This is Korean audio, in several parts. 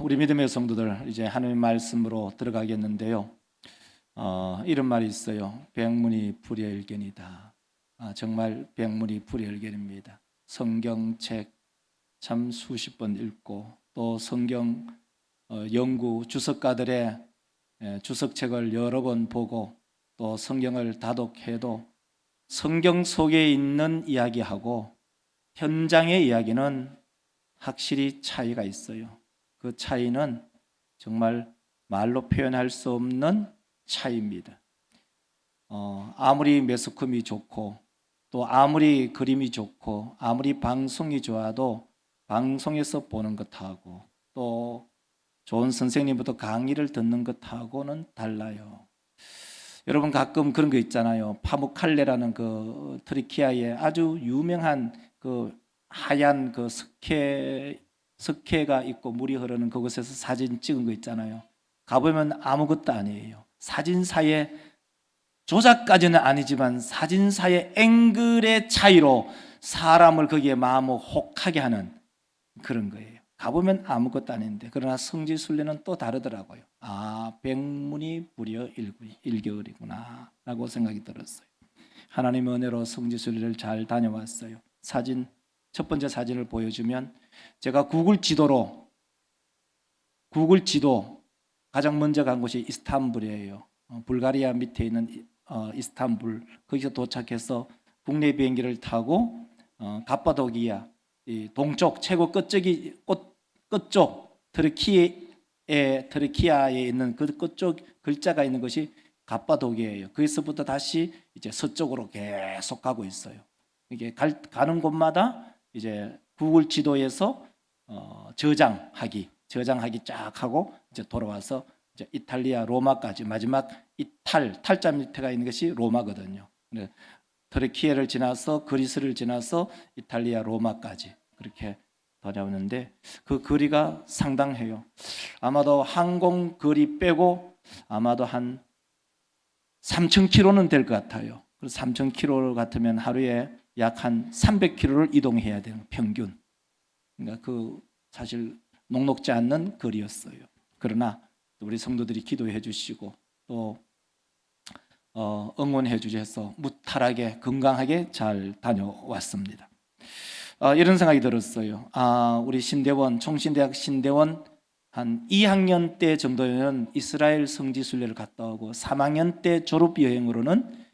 우리 믿음의 성도들 이제 하나님의 말씀으로 들어가겠는데요. 이런 말이 있어요. 백문이 불여일견이다. 정말 백문이 불여일견입니다. 성경책 참 수십 번 읽고 또 성경 연구 주석가들의 주석책을 여러 번 보고 또 성경을 다독해도 성경 속에 있는 이야기하고 현장의 이야기는 확실히 차이가 있어요. 그 차이는 정말 말로 표현할 수 없는 차이입니다. 아무리 매스컴이 좋고 또 아무리 그림이 좋고 아무리 방송이 좋아도 방송에서 보는 것하고 또 좋은 선생님부터 강의를 듣는 것하고는 달라요. 여러분 가끔 그런 거 있잖아요. 파묵칼레라는 그 트리키아의 아주 유명한 그 하얀 그 석회가 있고 물이 흐르는 그곳에서 사진 찍은 거 있잖아요. 가보면 아무것도 아니에요. 사진사의 조작까지는 아니지만 사진사의 앵글의 차이로 사람을 거기에 마음을 혹하게 하는 그런 거예요. 가보면 아무것도 아닌데 그러나 성지순례는 또 다르더라고요. 백문이 불여일견이구나 라고 생각이 들었어요. 하나님의 은혜로 성지순례를 잘 다녀왔어요. 첫 번째 사진을 보여주면 제가 구글 지도 가장 먼저 간 곳이 이스탄불이에요. 불가리아 밑에 있는 이스탄불, 거기서 도착해서 국내 비행기를 타고 갑바도기아 동쪽 최고 끝쪽 트르키아에 있는 그 끝쪽 글자가 있는 것이 갑바도기아예요. 거기서부터 다시 이제 서쪽으로 계속 가고 있어요. 이게 가는 곳마다 이제 구글 지도에서 저장하기 쫙 하고 이제 돌아와서 이제 이탈리아 로마까지 마지막 탈자 밑에가 있는 것이 로마거든요. 터키를 지나서 그리스를 지나서 이탈리아 로마까지 그렇게 다녀오는데 그 거리가 상당해요. 아마도 항공 거리 빼고 아마도 한 3,000km는 될 것 같아요. 그래서 3,000km 같으면 하루에 약 한 300km를 이동해야 되는 평균. 그러니까 그 사실 녹록지 않는 거리였어요. 그러나 우리 성도들이 기도해 주시고 또 응원해 주셔서 무탈하게 건강하게 잘 다녀왔습니다. 이런 생각이 들었어요. 우리 총신대학 신대원 한 2학년 때 정도에는 이스라엘 성지순례를 갔다 오고 3학년 때 졸업여행으로는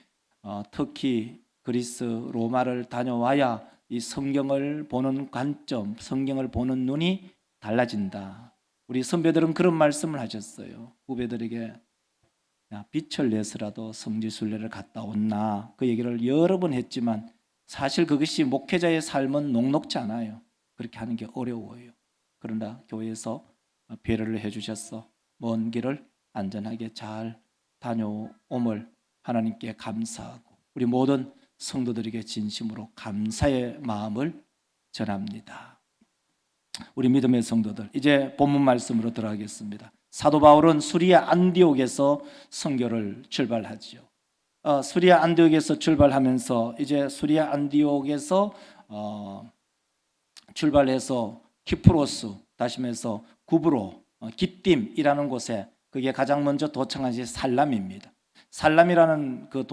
터키, 그리스, 로마를 다녀와야 이 성경을 보는 관점, 성경을 보는 눈이 달라진다. 우리 선배들은 그런 말씀을 하셨어요. 후배들에게 빛을 내서라도 성지순례를 갔다 온나 그 얘기를 여러 번 했지만 사실 그것이 목회자의 삶은 녹록지 않아요. 그렇게 하는 게 어려워요. 그러나 교회에서 배려를 해주셔서 먼 길을 안전하게 잘 다녀옴을 하나님께 감사하고 우리 모든 성도들에게 진심으로 감사의 마음을 전합니다. 우리 믿음의 성도들 이제 본문 말씀으로 들어가겠습니다. 사도 바울은 수리아 안디옥에서 선교를 출발하지요. 수리아 안디옥에서 출발하면서 이제 수리아 안디옥에서 출발해서 키프로스 다시 말해서 구브로 기띔이라는 곳에 그게 가장 먼저 도착한 것이 살람입니다. 살람이라는 그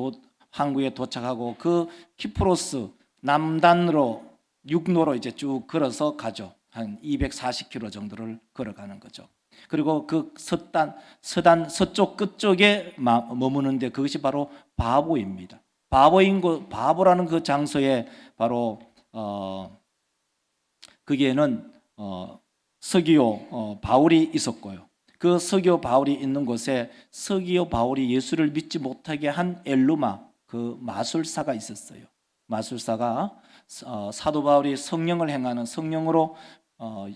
항구에 도착하고 그 키프로스 남단으로 육로로 이제 쭉 걸어서 가죠. 한 240km 정도를 걸어가는 거죠. 그리고 그 서쪽 끝쪽에 머무는데 그것이 바로 바보입니다. 바보라는 그 장소에 바로 거기에는 서기오 바울이 있었고요. 그 서기오 바울이 있는 곳에 서기오 바울이 예수를 믿지 못하게 한 엘루마 그 마술사가 있었어요. 마술사가 사도 바울이 성령으로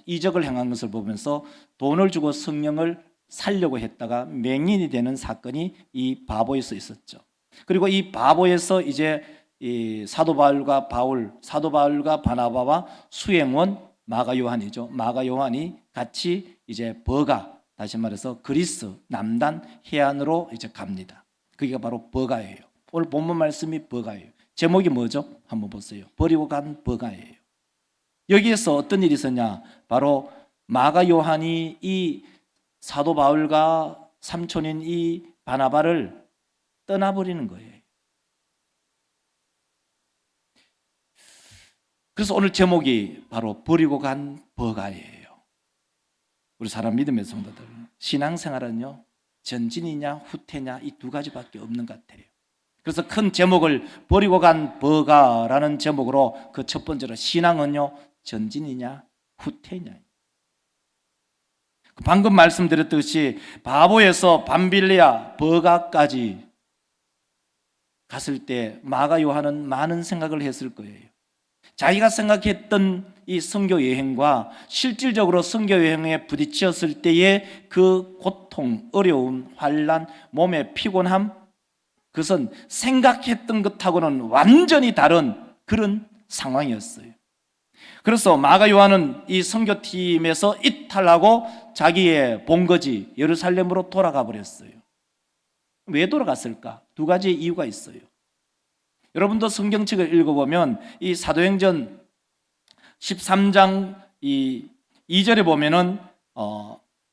이적을 행한 것을 보면서 돈을 주고 성령을 살려고 했다가 맹인이 되는 사건이 이 바보에서 있었죠. 그리고 이 바보에서 이제 이 사도 바울과 바나바와 수행원 마가 요한이 같이 이제 다시 말해서 그리스 남단 해안으로 이제 갑니다. 그게 바로 버가예요. 오늘 본문 말씀이 버가예요. 제목이 뭐죠? 한번 보세요. 버리고 간 버가예요. 여기에서 어떤 일이 있었냐? 바로 마가 요한이 이 사도 바울과 삼촌인 이 바나바를 떠나버리는 거예요. 그래서 오늘 제목이 바로 버리고 간 버가예요. 우리 사람 믿음의 성도들, 신앙생활은요, 전진이냐 후퇴냐 이 두 가지밖에 없는 것 같아요. 그래서 큰 제목을 버리고 간 버가라는 제목으로 그 첫 번째로 신앙은요, 전진이냐 후퇴냐. 방금 말씀드렸듯이 바보에서 밤빌리아 버가까지 갔을 때 마가 요한은 많은 생각을 했을 거예요. 자기가 생각했던 이 선교 여행과 실질적으로 선교 여행에 부딪혔을 때의 그 고통, 어려움, 환난, 몸의 피곤함, 그것은 생각했던 것하고는 완전히 다른 그런 상황이었어요. 그래서 마가 요한은 이 선교팀에서 이탈하고 자기의 본거지 예루살렘으로 돌아가 버렸어요. 왜 돌아갔을까? 두 가지 이유가 있어요. 여러분도 성경책을 읽어보면 이 사도행전 13장 2절에 보면은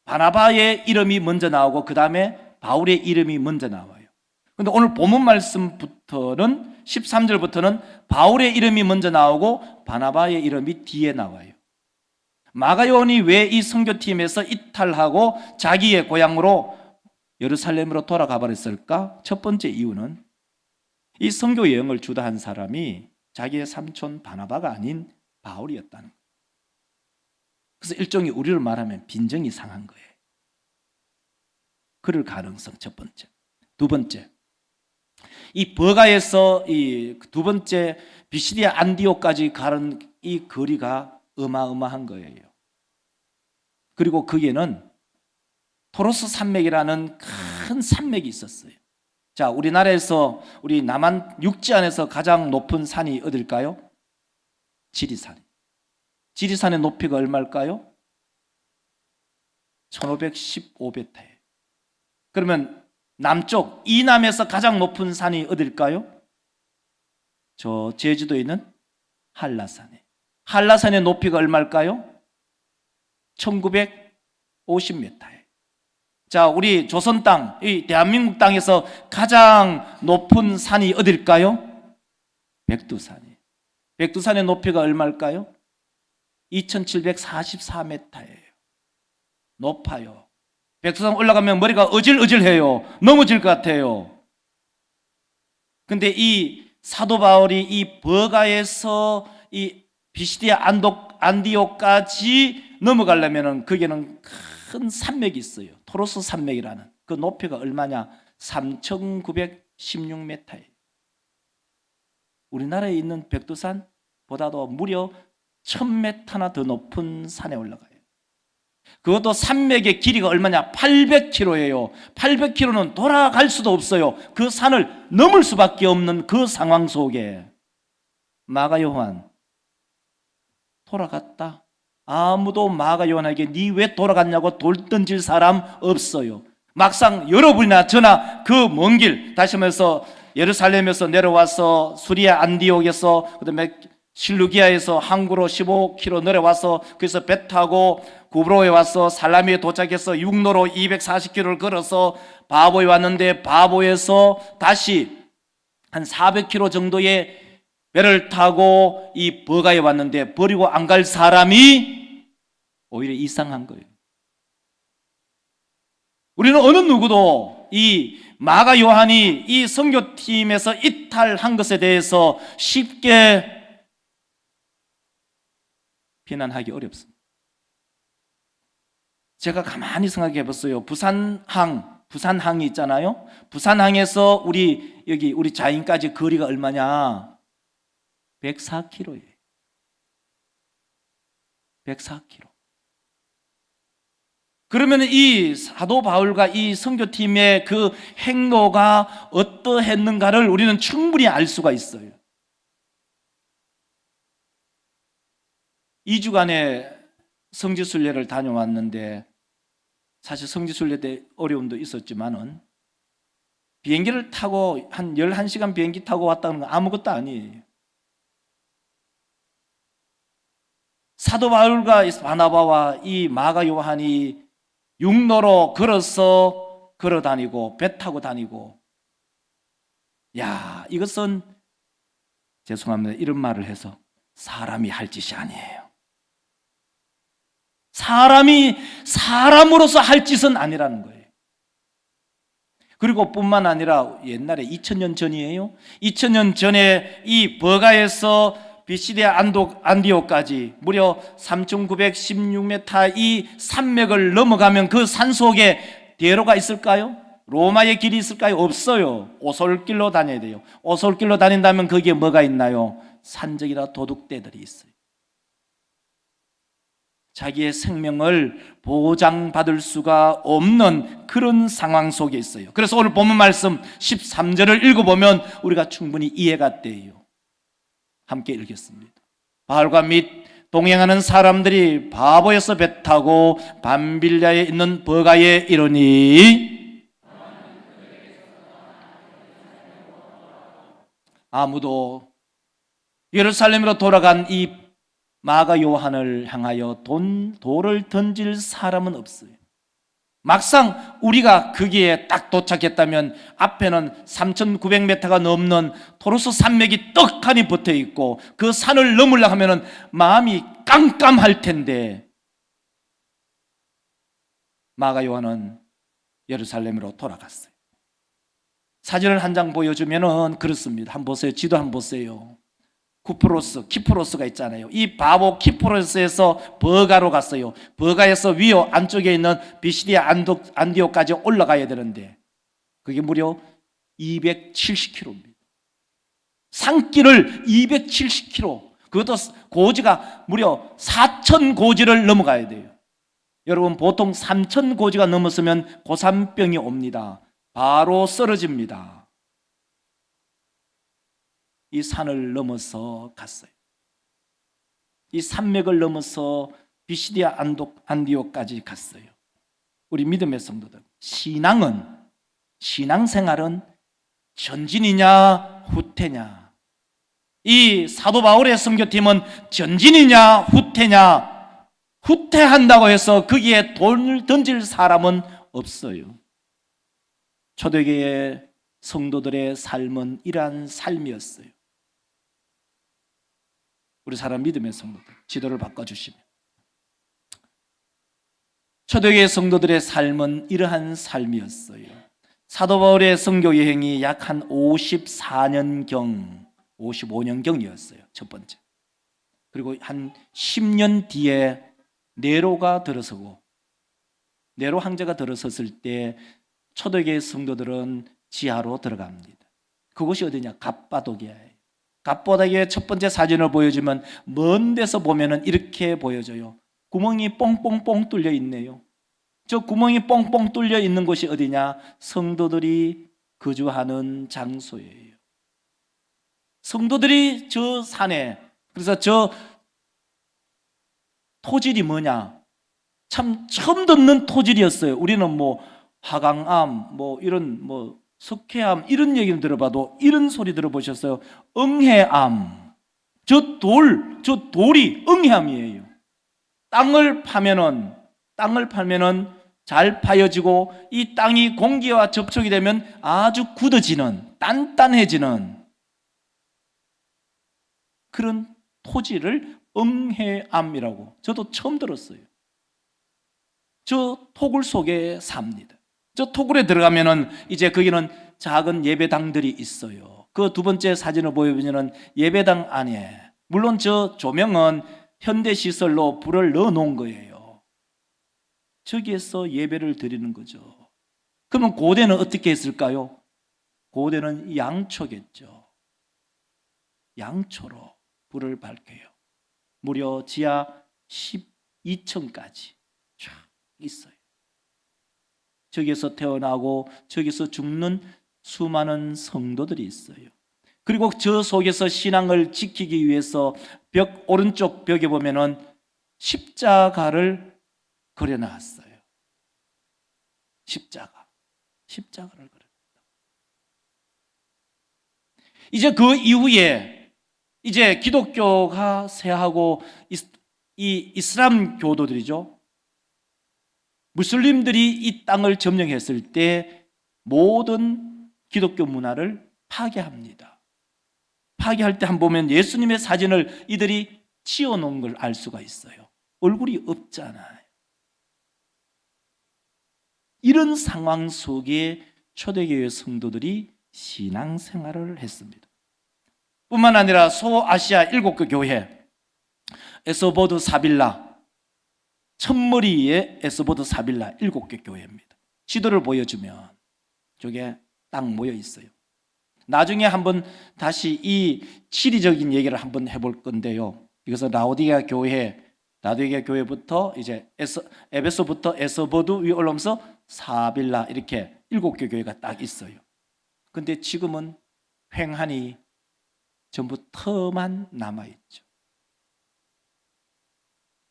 바나바의 이름이 먼저 나오고 그 다음에 바울의 이름이 먼저 나와요. 그런데 오늘 본문 말씀부터는 13절부터는 바울의 이름이 먼저 나오고 바나바의 이름이 뒤에 나와요. 마가 요한이 왜 이 선교팀에서 이탈하고 자기의 고향으로 예루살렘으로 돌아가 버렸을까? 첫 번째 이유는 이 선교 여행을 주도한 사람이 자기의 삼촌 바나바가 아닌 바울이었다는 거예요. 그래서 일종의 우리를 말하면 빈정이 상한 거예요. 그럴 가능성 첫 번째. 두 번째, 이 버가에서 이 두 번째 비시디아 안디오까지 가는 이 거리가 어마어마한 거예요. 그리고 거기에는 토로스 산맥이라는 큰 산맥이 있었어요. 자, 우리나라에서 우리 남한 육지 안에서 가장 높은 산이 어딜까요? 지리산. 지리산의 높이가 얼마일까요? 1515m예요. 그러면 남쪽 이남에서 가장 높은 산이 어딜까요? 저 제주도에 있는 한라산이에요. 한라산의 높이가 얼마일까요? 1950m예요. 자, 우리 조선 땅, 이 대한민국 땅에서 가장 높은 산이 어딜까요? 백두산이에요. 백두산의 높이가 얼마일까요? 2744m예요. 높아요. 백두산 올라가면 머리가 어질어질해요. 넘어질 것 같아요. 근데 이 사도 바울이 이 버가에서 이 비시디아 안디오까지 넘어가려면 거기에는 큰 산맥이 있어요. 토로스 산맥이라는. 그 높이가 얼마냐? 3916m예요. 우리나라에 있는 백두산보다도 무려 1000m나 더 높은 산에 올라가요. 그것도 산맥의 길이가 얼마냐? 800km예요. 800km는 돌아갈 수도 없어요. 그 산을 넘을 수밖에 없는 그 상황 속에 마가 요한 돌아갔다. 아무도 마가 요한에게 니 왜 돌아갔냐고 돌 던질 사람 없어요. 막상 여러분이나 저나 그 먼 길, 다시 말해서 예루살렘에서 내려와서 수리아 안디옥에서 그다음에 실루기아에서 항구로 15km 내려와서 거기서 배 타고 구브로에 와서 살라미에 도착해서 육로로 240km를 걸어서 바보에 왔는데 바보에서 다시 한 400km 정도의 배를 타고 이 버가에 왔는데 버리고 안 갈 사람이 오히려 이상한 거예요. 우리는 어느 누구도 이 마가 요한이 이 선교팀에서 이탈한 것에 대해서 쉽게 비난하기 어렵습니다. 제가 가만히 생각해 봤어요. 부산항이 있잖아요. 부산항에서 우리 자인까지 거리가 얼마냐? 104km예요. 104km. 그러면 이 사도 바울과 이 선교팀의 그 행로가 어떠했는가를 우리는 충분히 알 수가 있어요. 2주간의 성지순례를 다녀왔는데 사실 성지순례 때 어려움도 있었지만은 비행기를 타고 한 11시간 비행기 타고 왔다는 건 아무것도 아니에요. 사도 바울과 바나바와 이 마가 요한이 육로로 걸어서 걸어 다니고 배 타고 다니고, 야, 이것은 죄송합니다, 이런 말을 해서 사람이 할 짓이 아니에요. 사람이 사람으로서 할 짓은 아니라는 거예요. 그리고 뿐만 아니라 옛날에 2000년 전이에요. 2000년 전에 이 버가에서 비시디아 안디오까지 무려 3916m 이 산맥을 넘어가면 그 산 속에 대로가 있을까요? 로마의 길이 있을까요? 없어요. 오솔길로 다녀야 돼요. 오솔길로 다닌다면 거기에 뭐가 있나요? 산적이나 도둑떼들이 있어요. 자기의 생명을 보장받을 수가 없는 그런 상황 속에 있어요. 그래서 오늘 본문 말씀 13절을 읽어보면 우리가 충분히 이해가 돼요. 함께 읽겠습니다. 바울과 및 동행하는 사람들이 바보에서 배 타고 밤빌랴에 있는 버가에 이르니 아무도 예루살렘으로 돌아간 이 마가 요한을 향하여 돌을 던질 사람은 없어요. 막상 우리가 거기에 딱 도착했다면 앞에는 3,900m가 넘는 토르소 산맥이 떡하니 붙어 있고 그 산을 넘으려고 하면 마음이 깜깜할 텐데, 마가 요한은 예루살렘으로 돌아갔어요. 사진을 한 장 보여주면 그렇습니다. 한번 보세요. 지도 한번 보세요. 키프로스가 있잖아요. 이 바보 키프로스에서 버가로 갔어요. 버가에서 위로 안쪽에 있는 비시디아 안디오까지 올라가야 되는데 그게 무려 270km입니다. 산길을 270km, 그것도 고지가 무려 4,000고지를 넘어가야 돼요. 여러분, 보통 3,000고지가 넘었으면 고산병이 옵니다. 바로 쓰러집니다. 이 산을 넘어서 갔어요. 이 산맥을 넘어서 비시디아 안디오까지 갔어요. 우리 믿음의 성도들, 신앙생활은 전진이냐 후퇴냐. 이 사도 바울의 선교팀은 전진이냐 후퇴냐. 후퇴한다고 해서 거기에 돌을 던질 사람은 없어요. 초대교회 성도들의 삶은 이러한 삶이었어요. 우리 사람 믿음의 성도들, 지도를 바꿔주시면 초대교회 성도들의 삶은 이러한 삶이었어요. 사도 바울의 선교 여행이 약 한 54년경 55년경이었어요. 첫 번째. 그리고 한 10년 뒤에 네로가 들어서고, 네로 황제가 들어섰을 때 초대교회 성도들은 지하로 들어갑니다. 그곳이 어디냐? 갑바도기아예요. 갑바도기아의 첫 번째 사진을 보여주면 먼 데서 보면은 이렇게 보여져요. 구멍이 뽕뽕뽕 뚫려 있네요. 저 구멍이 뽕뽕 뚫려 있는 곳이 어디냐? 성도들이 거주하는 장소예요. 성도들이 저 산에, 그래서 저 토질이 뭐냐? 참 처음 듣는 토질이었어요. 우리는 뭐 화강암, 뭐 이런 뭐 석회암 이런 얘기는 들어봐도 이런 소리 들어보셨어요? 응해암. 저 돌이 응해암이에요. 땅을 파면은 잘 파여지고 이 땅이 공기와 접촉이 되면 아주 굳어지는, 단단해지는 그런 토지를 응해암이라고 저도 처음 들었어요. 저 토굴 속에 삽니다. 저 토굴에 들어가면은 이제 거기는 작은 예배당들이 있어요. 그 두 번째 사진을 보여주면은 예배당 안에, 물론 저 조명은 현대시설로 불을 넣어 놓은 거예요. 저기에서 예배를 드리는 거죠. 그러면 고대는 어떻게 했을까요? 고대는 양초겠죠. 양초로 불을 밝혀요. 무려 지하 12층까지 쫙 있어요. 저기서 태어나고 저기서 죽는 수많은 성도들이 있어요. 그리고 저 속에서 신앙을 지키기 위해서 오른쪽 벽에 보면은 십자가를 그려놨어요. 십자가를 그려놨다. 이제 그 이후에 이제 기독교가 쇠하고 이 이슬람 교도들이죠. 무슬림들이 이 땅을 점령했을 때 모든 기독교 문화를 파괴합니다. 파괴할 때 한번 보면 예수님의 사진을 이들이 지어놓은 걸 알 수가 있어요. 얼굴이 없잖아요. 이런 상황 속에 초대교회 성도들이 신앙생활을 했습니다. 뿐만 아니라 소아시아 7개 교회, 에스보드 사빌라, 첫머리의 에스보드 사빌라 7개 교회입니다. 지도를 보여주면 저게 딱 모여 있어요. 나중에 한번 다시 이 지리적인 얘기를 한번 해볼 건데요. 이것은 라오디게아 교회부터 이제 에베소부터 에스보드 위에 올라오면서 사빌라 이렇게 7개 교회가 딱 있어요. 근데 지금은 횡하니 전부 터만 남아있죠.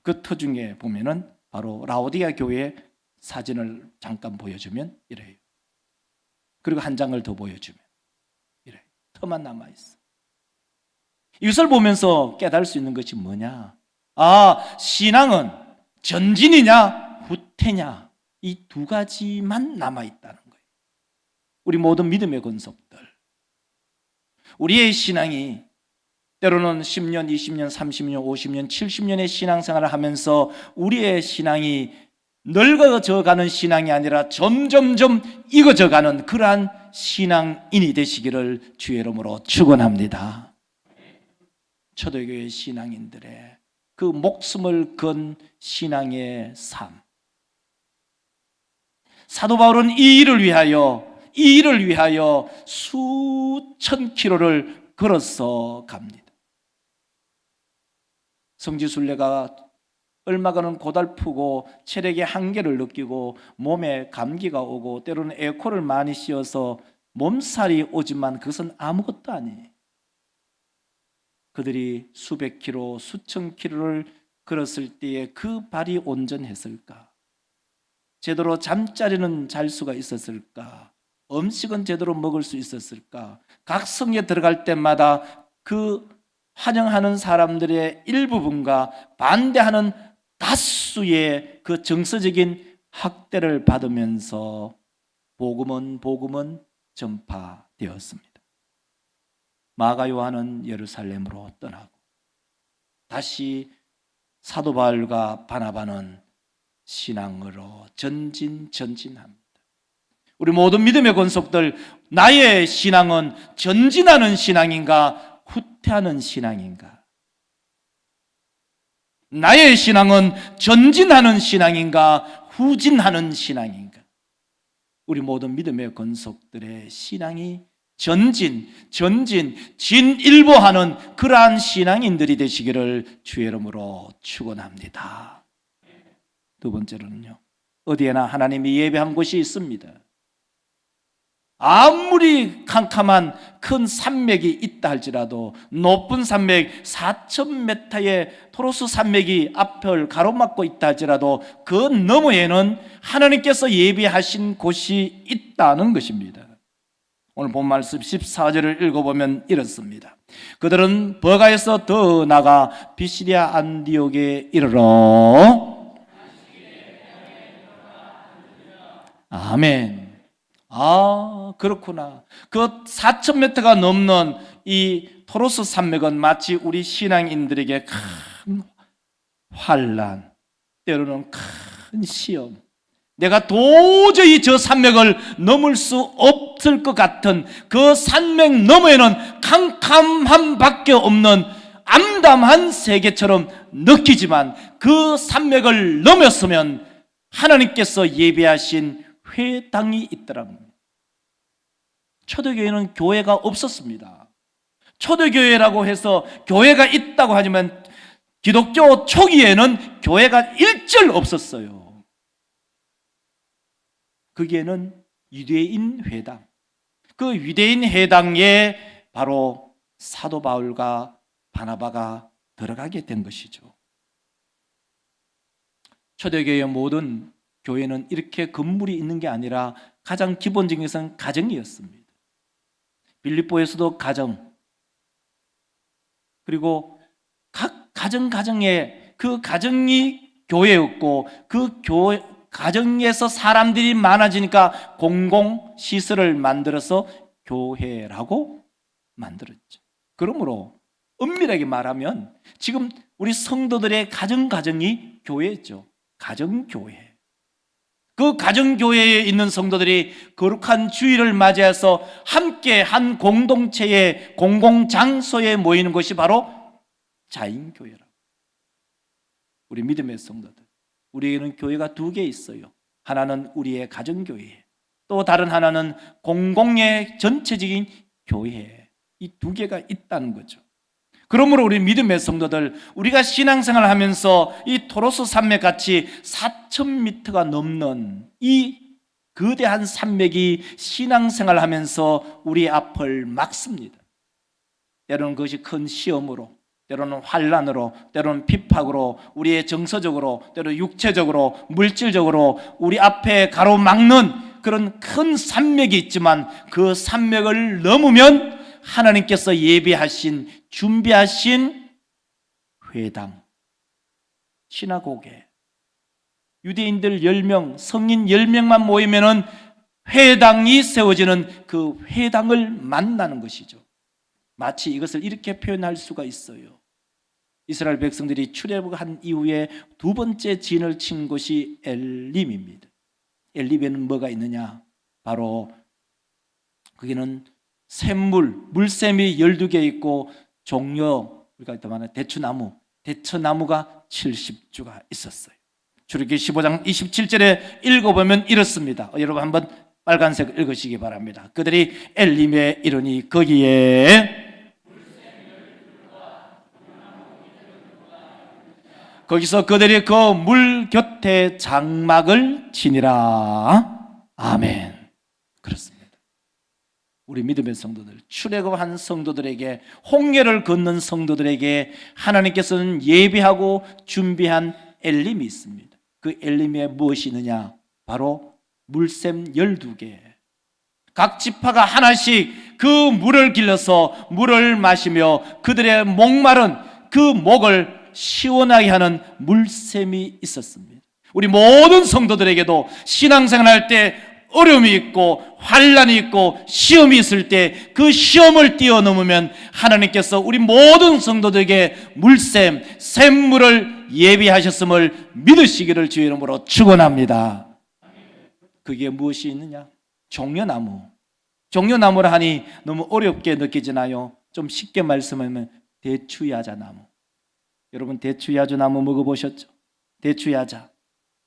그 터 중에 보면은 바로 라오디게아 교회의 사진을 잠깐 보여주면 이래요. 그리고 한 장을 더 보여주면 이래요. 터만 남아있어. 이것을 보면서 깨달을 수 있는 것이 뭐냐? 신앙은 전진이냐 후퇴냐, 이 두 가지만 남아있다는 거예요. 우리 모든 믿음의 권속들, 우리의 신앙이 때로는 10년, 20년, 30년, 50년, 70년의 신앙생활을 하면서 우리의 신앙이 늙어져가는 신앙이 아니라 점점점 익어져가는 그러한 신앙인이 되시기를 주의 이름으로 축원합니다. 초대교회 신앙인들의 그 목숨을 건 신앙의 삶, 사도 바울은 이 일을 위하여 수천 킬로를 걸어서 갑니다. 성지순례가 얼마간은 고달프고 체력의 한계를 느끼고 몸에 감기가 오고 때로는 에어컨을 많이 씌워서 몸살이 오지만 그것은 아무것도 아니에요. 그들이 수백 킬로, 수천 킬로를 걸었을 때에 그 발이 온전했을까? 제대로 잠자리는 잘 수가 있었을까? 음식은 제대로 먹을 수 있었을까? 각 성에 들어갈 때마다 그 환영하는 사람들의 일부분과 반대하는 다수의 그 정서적인 학대를 받으면서 복음은 전파되었습니다. 마가 요한은 예루살렘으로 떠나고 다시 사도 바울과 바나바는 신앙으로 전진합니다. 우리 모든 믿음의 권속들, 나의 신앙은 전진하는 신앙인가 후퇴하는 신앙인가? 나의 신앙은 전진하는 신앙인가 후진하는 신앙인가? 우리 모든 믿음의 권속들의 신앙이 진일보하는 그러한 신앙인들이 되시기를 주의 이름으로 축원합니다. 두 번째로는요, 어디에나 하나님이 예배한 곳이 있습니다. 아무리 캄캄한 큰 산맥이 있다 할지라도, 높은 산맥 4,000m의 토로스 산맥이 앞을 가로막고 있다 할지라도 그 너머에는 하나님께서 예비하신 곳이 있다는 것입니다. 오늘 본 말씀 14절을 읽어보면 이렇습니다. 그들은 버가에서 더 나가 비시디아 안디옥에 이르러 아멘. 그렇구나. 그 4,000m가 넘는 이 토로스 산맥은 마치 우리 신앙인들에게 큰 환난, 때로는 큰 시험, 내가 도저히 저 산맥을 넘을 수 없을 것 같은 그 산맥 너머에는 캄캄함 밖에 없는 암담한 세계처럼 느끼지만 그 산맥을 넘었으면 하나님께서 예비하신 회당이 있더랍니다. 초대교회는 교회가 없었습니다. 초대교회라고 해서 교회가 있다고 하지만 기독교 초기에는 교회가 일절 없었어요. 거기에는 유대인 회당, 그 유대인 회당에 바로 사도 바울과 바나바가 들어가게 된 것이죠. 초대교회의 모든 교회는 이렇게 건물이 있는 게 아니라 가장 기본적인 것은 가정이었습니다. 빌립보에서도 가정, 그리고 각 가정에 그 가정이 교회였고 그 가정에서 사람들이 많아지니까 공공시설을 만들어서 교회라고 만들었죠. 그러므로 엄밀하게 말하면 지금 우리 성도들의 가정이 교회죠. 가정교회. 그 가정교회에 있는 성도들이 거룩한 주일을 맞이해서 함께 한 공동체의 공공장소에 모이는 것이 바로 자인교회라고. 우리 믿음의 성도들, 우리에게는 교회가 두 개 있어요. 하나는 우리의 가정교회, 또 다른 하나는 공공의 전체적인 교회. 이 두 개가 있다는 거죠. 그러므로 우리 믿음의 성도들, 우리가 신앙생활을 하면서 이 토로스 산맥같이 4,000m가 넘는 이 거대한 산맥이 신앙생활을 하면서 우리 앞을 막습니다. 때로는 그것이 큰 시험으로, 때로는 환난으로, 때로는 핍박으로, 우리의 정서적으로, 때로는 육체적으로, 물질적으로 우리 앞에 가로막는 그런 큰 산맥이 있지만 그 산맥을 넘으면 하나님께서 예비하신, 준비하신 회당, 시나고게, 유대인들 10명, 성인 10명만 모이면은 회당이 세워지는 그 회당을 만나는 것이죠. 마치 이것을 이렇게 표현할 수가 있어요. 이스라엘 백성들이 출애굽한 이후에 두 번째 진을 친 곳이 엘림입니다. 엘림에는 뭐가 있느냐? 바로 거기는 샘물, 물샘이 12개 있고 종려, 우리가 또 말하는 대추나무가 70주가 있었어요. 출애굽기 15장 27절에 읽어보면 이렇습니다. 여러분 한번 빨간색 읽으시기 바랍니다. 그들이 엘림에 이르니 거기에 거기서 그들이 그 물 곁에 장막을 치니라. 아멘. 그렇습니다. 우리 믿음의 성도들, 출애굽한 성도들에게, 홍해를 건넌 성도들에게 하나님께서는 예비하고 준비한 엘림이 있습니다. 그 엘림에 무엇이 있느냐? 바로 물샘 12개. 각 지파가 하나씩 그 물을 길러서 물을 마시며 그들의 목마른 그 목을 시원하게 하는 물샘이 있었습니다. 우리 모든 성도들에게도 신앙생활할 때 어려움이 있고 환난이 있고 시험이 있을 때 그 시험을 뛰어넘으면 하나님께서 우리 모든 성도들에게 물샘, 샘물을 예비하셨음을 믿으시기를 주의 이름으로 축원합니다. 그게 무엇이 있느냐? 종려나무. 종려나무라 하니 너무 어렵게 느껴지나요? 좀 쉽게 말씀하면 대추야자나무. 여러분 대추야자나무 먹어보셨죠? 대추야자.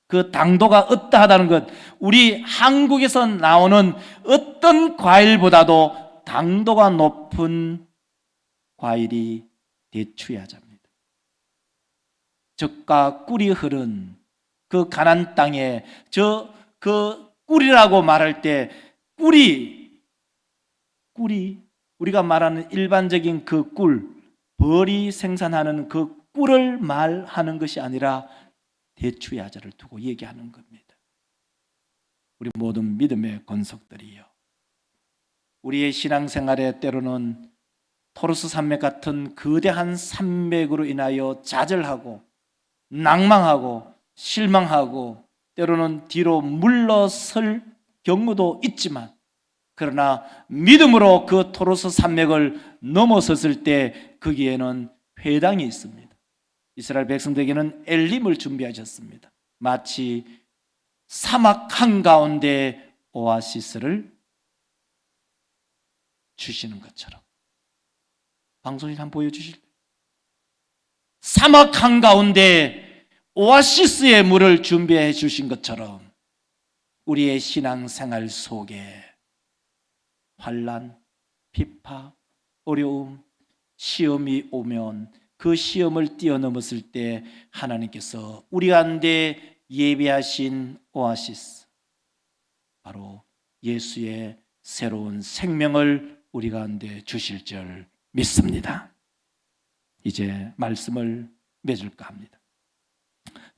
그 당도가 어떠하다는 것, 우리 한국에서 나오는 어떤 과일보다도 당도가 높은 과일이 대추야자입니다. 젖과 꿀이 흐른 그 가난 땅에 그 꿀이라고 말할 때 꿀이 우리가 말하는 일반적인 그 꿀, 벌이 생산하는 그 꿀을 말하는 것이 아니라 대추야자를 두고 얘기하는 겁니다. 우리 모든 믿음의 권속들이요, 우리의 신앙생활에 때로는 토로스 산맥 같은 거대한 산맥으로 인하여 좌절하고 낭망하고 실망하고 때로는 뒤로 물러설 경우도 있지만, 그러나 믿음으로 그 토로스 산맥을 넘어섰을 때 거기에는 회당이 있습니다. 이스라엘 백성들에게는 엘림을 준비하셨습니다. 마치 사막 한가운데 오아시스를 주시는 것처럼. 방송에 한번 보여주실래요? 사막 한가운데 오아시스의 물을 준비해 주신 것처럼 우리의 신앙생활 속에 환난, 핍박, 어려움, 시험이 오면 그 시험을 뛰어넘었을 때 하나님께서 우리 가운데 예비하신 오아시스, 바로 예수의 새로운 생명을 우리 가운데 주실 줄 믿습니다. 이제 말씀을 맺을까 합니다.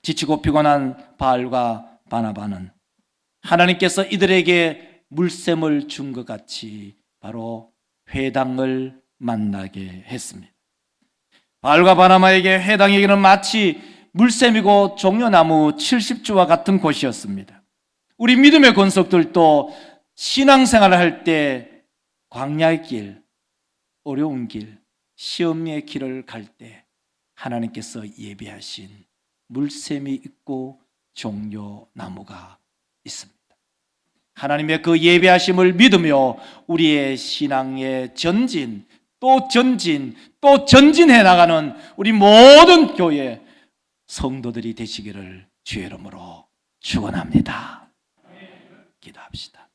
지치고 피곤한 바알과 바나바는 하나님께서 이들에게 물샘을 준 것 같이 바로 회당을 만나게 했습니다. 바알과 바나바에게 회당에게는 마치 물샘이고 종려나무 70주와 같은 곳이었습니다. 우리 믿음의 권속들도 신앙생활을 할 때 광야의 길, 어려운 길, 시험의 길을 갈 때 하나님께서 예비하신 물샘이 있고 종려나무가 있습니다. 하나님의 그 예비하심을 믿으며 우리의 신앙의 전진, 또 전진, 또 전진해 나가는 우리 모든 교회 성도들이 되시기를 주의 이름으로 축원합니다. 기도합시다.